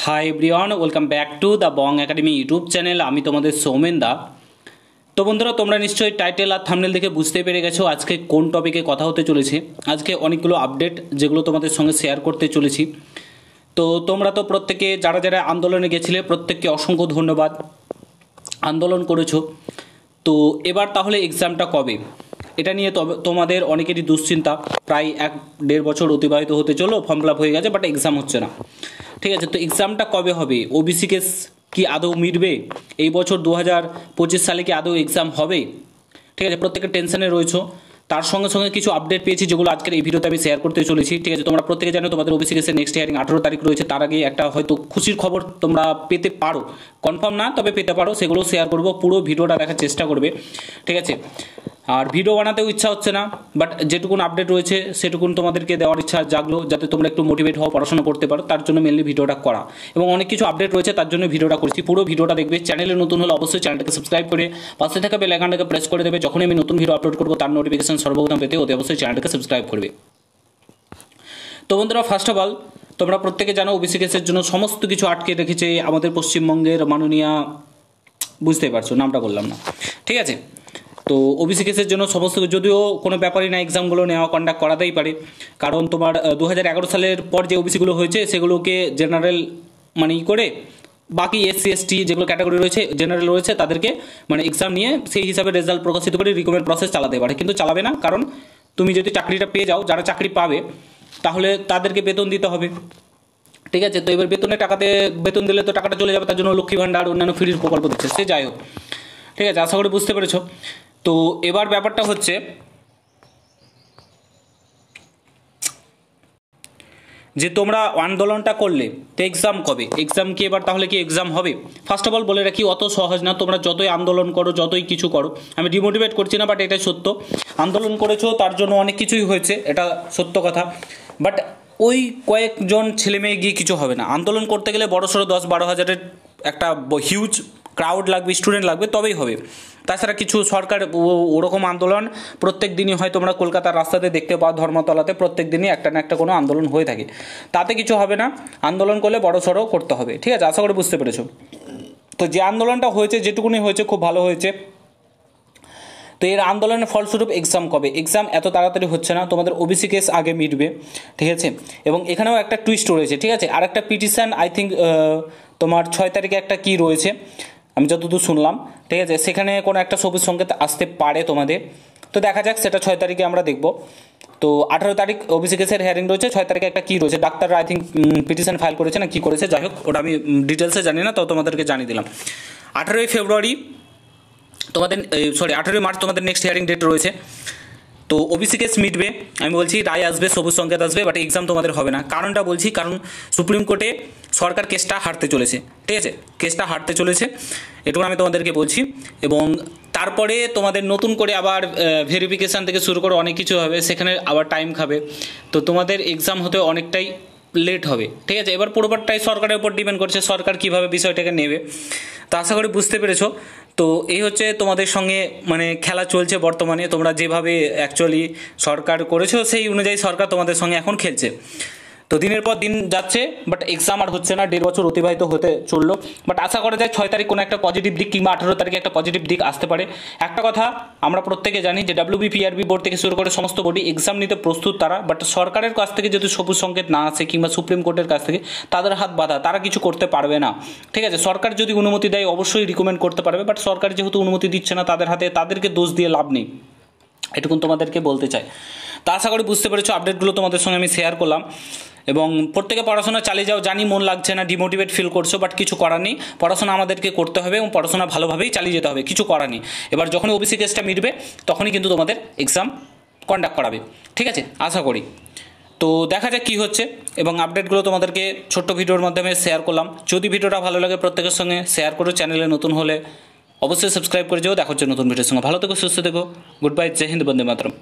Hi everyone, welcome back to the Bong academy YouTube channel. আমি তোমাদের সৌমেন দা। তো বন্ধুরা, তোমরা নিশ্চয়ই টাইটেল আর থাম্বনেল দেখে বুঝতে পেরে গেছো আজকে কোন টপিকে কথা হতে চলেছে। আজকে অনেকগুলো আপডেট যেগুলো তোমাদের সঙ্গে শেয়ার করতে চলেছি। তো তোমরা তো প্রত্যেকে যারা যারা আন্দোলনে গেছিলে প্রত্যেককে অসংখ্য ধন্যবাদ, আন্দোলন করেছো। তো এবার তাহলে এক্সামটা কবে, এটা নিয়ে তোমাদের অনেকেরই দুশ্চিন্তা। প্রায় 1-1.5 বছর অতিবাহিত হতে চলো, ফর্ম ফিল আপ হয়ে গেছে, বাট এক্সাম হচ্ছে না। ঠিক আছে, তো এক্সামটা কবে হবে? ওবিসি কেস কি আদৌ মিটবে? এই বছর 2025 সালে কি আদৌ এক্সাম হবে? ঠিক আছে, প্রত্যেকের টেনশনে রয়েছে। তার সঙ্গে সঙ্গে কিছু আপডেট পেয়েছি যেগুলো আজকের এই ভিডিওতে আমি শেয়ার করতে চলেছি। ঠিক আছে, তোমরা প্রত্যেকে জানো তোমাদের ওবিসি কেসের নেক্সট হিয়ারিং 18 তারিখ রয়েছে। তার আগে একটা হয়তো খুশির খবর তোমরা পেতে পারো, কনফার্ম না তবে পেতে পারো, সেগুলো শেয়ার করবো। পুরো ভিডিওটা দেখার চেষ্টা করবে। ঠিক আছে, আর ভিডিও বানাতেও ইচ্ছা হচ্ছে না, বাট যেটুকুন আপডেট রয়েছে সেটুকুন তোমাদেরকে দেওয়ার ইচ্ছা জাগলো, যাতে তোমরা একটু মোটিভেট হও, পড়াশোনা করতে পারো। তার জন্য মেনলি ভিডিওটা করা, এবং অনেক কিছু আপডেট রয়েছে তার জন্য ভিডিওটা করছি। পুরো ভিডিওটা দেখবে। চ্যানেলে নতুন হলে অবশ্যই চ্যানেলটাকে সাবস্ক্রাইব করে পাশে থাকা বেল আইকনটাকে প্রেস করে দেবে। যখনই আমি নতুন ভিডিও আপলোড করবো তার নোটিফিকেশন সর্বপ্রথম পেতে অতি অবশ্যই চ্যানেলটাকে সাবস্ক্রাইব করবে। তো বন্ধুরা, ফার্স্ট অফ অল তোমরা প্রত্যেকে জানো ওবিসি কেসের জন্য সমস্ত কিছু আটকে রেখেছে আমাদের পশ্চিমবঙ্গের মাননীয়া, বুঝতেই পারছো, নামটা বললাম না। ঠিক আছে, তো ওবিসি কেসের জন্য সমস্ত, যদিও কোনো ব্যাপারই না, এক্সামগুলো নেওয়া কন্ডাক্ট করাতেই পারে। কারণ তোমার 2011 সালের পর যে ওবিসিগুলো হয়েছে সেগুলোকে জেনারেল মানে করে বাকি এসসি এসটি যেগুলো ক্যাটাগরি রয়েছে, জেনারেল রয়েছে, তাদেরকে মানে এক্সাম নিয়ে সেই হিসাবে রেজাল্ট প্রকাশিত করে রিকমেন্ড প্রসেস চালাতে পারে। কিন্তু চালাবে না, কারণ তুমি যদি চাকরিটা পেয়ে যাও, যারা চাকরি পাবে তাহলে তাদেরকে বেতন দিতে হবে। ঠিক আছে, তো এবার বেতনের টাকাতে বেতন দিলে তো টাকাটা চলে যাবে, তার জন্য লক্ষ্মী ভাণ্ডার অন্যান্য ফ্রির প্রকল্প দিচ্ছে। সে যাই হোক, ঠিক আছে, আশা করি বুঝতে পেরেছো। তো এবার ব্যাপারটা হচ্ছে যে তোমরা আন্দোলনটা করলে, তো এক্সাম কবে? এক্সাম কি এবার তাহলে কি এক্সাম হবে? ফার্স্ট অফ অল বলে রাখি, অত সহজ না। তোমরা যতই আন্দোলন করো, যতই কিছু করো, আমি ডিমোটিভেট করছি না, বাট এটাই সত্য। আন্দোলন করেছো, তার জন্য অনেক কিছুই হয়েছে, এটা সত্য কথা। বাট ওই কয়েকজন ছেলে মেয়ে গিয়ে কিছু হবে না। আন্দোলন করতে গেলে বড়সড় 10-12 হাজারের একটা হিউজ ক্রাউড লাগবে, স্টুডেন্ট লাগবে, তবেই হবে। তাছাড়া কিছু সরকার ওরকম আন্দোলন প্রত্যেক দিনই হয়, তোমরা কলকাতার রাস্তাতে দেখতে পাও, ধর্মতলাতে প্রত্যেক দিনই একটা না একটা কোনো আন্দোলন হয়ে থাকে। তাতে কিছু হবে না, আন্দোলন করলে বড়সড় করতে হবে। ঠিক আছে, আশা করি বুঝতে পেরেছো। তো যে আন্দোলনটা হয়েছে, যেটুকুনি হয়েছে, খুব ভালো হয়েছে। তো এর আন্দোলনের ফলস্বরূপ এক্সাম কবে? এক্সাম এত তাড়াতাড়ি হচ্ছে না, তোমাদের ওবিসি কেস আগে মিটবে। ঠিক আছে, এবং এখানেও একটা টুইস্ট রয়েছে। ঠিক আছে, আর একটা পিটিশন আই থিঙ্ক তোমার 6 তারিখে একটা কি রয়েছে আমি যতদূর শুনলাম। ঠিক আছে, সেখানে কোনো একটা সবুজ সংকেত আসতে পারে তোমাদের। তো দেখা যাক, সেটা 6 তারিখে আমরা দেখব। তো 18 তারিখ ওবিসি কেসের হিয়ারিং রয়েছে, 6 তারিখে একটা কী রয়েছে, ডাক্তাররা আই থিঙ্ক পিটিশন ফাইল করেছে না কী করেছে, যাই হোক, ওটা আমি ডিটেলসে জানি না, তো তোমাদেরকে জানিয়ে দিলাম। 18 ফেব্রুয়ারি তোমাদের, 18 মার্চ তোমাদের নেক্সট হিয়ারিং ডেট রয়েছে। তো ওবিসি কেস মিটবে, আমি বলছি, রায় আসবে, সবুজ সংকেত আসবে, বাট এক্সাম তোমাদের হবে না। কারণটা বলছি, কারণ সুপ্রিম কোর্টে সরকার কেসটা হারতে চলেছে। ঠিক আছে, কেসটা হারতে চলেছে, এটুকু আমি তোমাদেরকে বলছি। এবং তারপরে তোমাদের নতুন করে আবার ভেরিফিকেশান থেকে শুরু করে অনেক কিছু হবে, সেখানে আবার টাইম খাবে। তো তোমাদের এক্সাম হতে অনেকটাই লেট হবে। ঠিক আছে, এবার পুরোটাই সরকারের উপর ডিপেন্ড করছে, সরকার কীভাবে বিষয়টাকে নেবে। তো আশা করি বুঝতে পেরেছো। তো এই হচ্ছে তোমাদের সঙ্গে মানে খেলা চলছে বর্তমানে। তোমরা যেভাবে অ্যাকচুয়ালি সরকার করেছো সেই অনুযায়ী সরকার তোমাদের সঙ্গে এখন খেলছে। তো দিনের পর দিন যাচ্ছে, বাট এক্সাম আর হচ্ছে না, 1.5 বছর অতিবাহিত হতে চললো। বাট আশা করা যায় 6 তারিখ কোনো একটা পজিটিভ দিক, কিংবা 18 তারিখে একটা পজিটিভ দিক আসতে পারে। একটা কথা আমরা প্রত্যেকে জানি যে WBPRB বোর্ড থেকে শুরু করে সমস্ত বডি এক্সাম নিতে প্রস্তুত তারা, বাট সরকারের কাছ থেকে যদি সবুজ সংকেত না আসে, কিংবা সুপ্রিম কোর্টের কাছ থেকে, তাদের হাত বাঁধা, তারা কিছু করতে পারবে না। ঠিক আছে, সরকার যদি অনুমতি দেয় অবশ্যই রিকমেন্ড করতে পারবে, বাট সরকার যেহেতু অনুমতি দিচ্ছে না তাদের হাতে, তাদেরকে দোষ দিয়ে লাভ নেই, এটুকুন তোমাদেরকে বলতে চাই। তা আশা করি বুঝতে পেরেছো, আপডেটগুলো তোমাদের সঙ্গে আমি শেয়ার করলাম। এবং প্রত্যেকে পড়াশোনা চালিয়ে যাও, জানি মন লাগছে না, ডিমোটিভেট ফিল করছো, বাট কিছু করার নেই, পড়াশোনা আমাদেরকে করতে হবে এবং পড়াশোনা ভালোভাবেই চালিয়ে যেতে হবে, কিছু করার নেই। এবার যখন ওবিসি কেসটা মিটবে তখনই কিন্তু তোমাদের এক্সাম কন্ডাক্ট করাবে। ঠিক আছে, আশা করি। তো দেখা যাক কী হচ্ছে, এবং আপডেটগুলো তোমাদেরকে ছোট্ট ভিডিওর মাধ্যমে শেয়ার করলাম। যদি ভিডিওটা ভালো লাগে প্রত্যেকের সঙ্গে শেয়ার করো, চ্যানেলে নতুন হলে অবশ্যই সাবস্ক্রাইব করে যাও। দেখা হচ্ছে নতুন ভিডিওর সঙ্গে। ভালো থেকো, সুস্থ থেকো, গুড বাই, জয় হিন্দ, বন্দে মাতরম।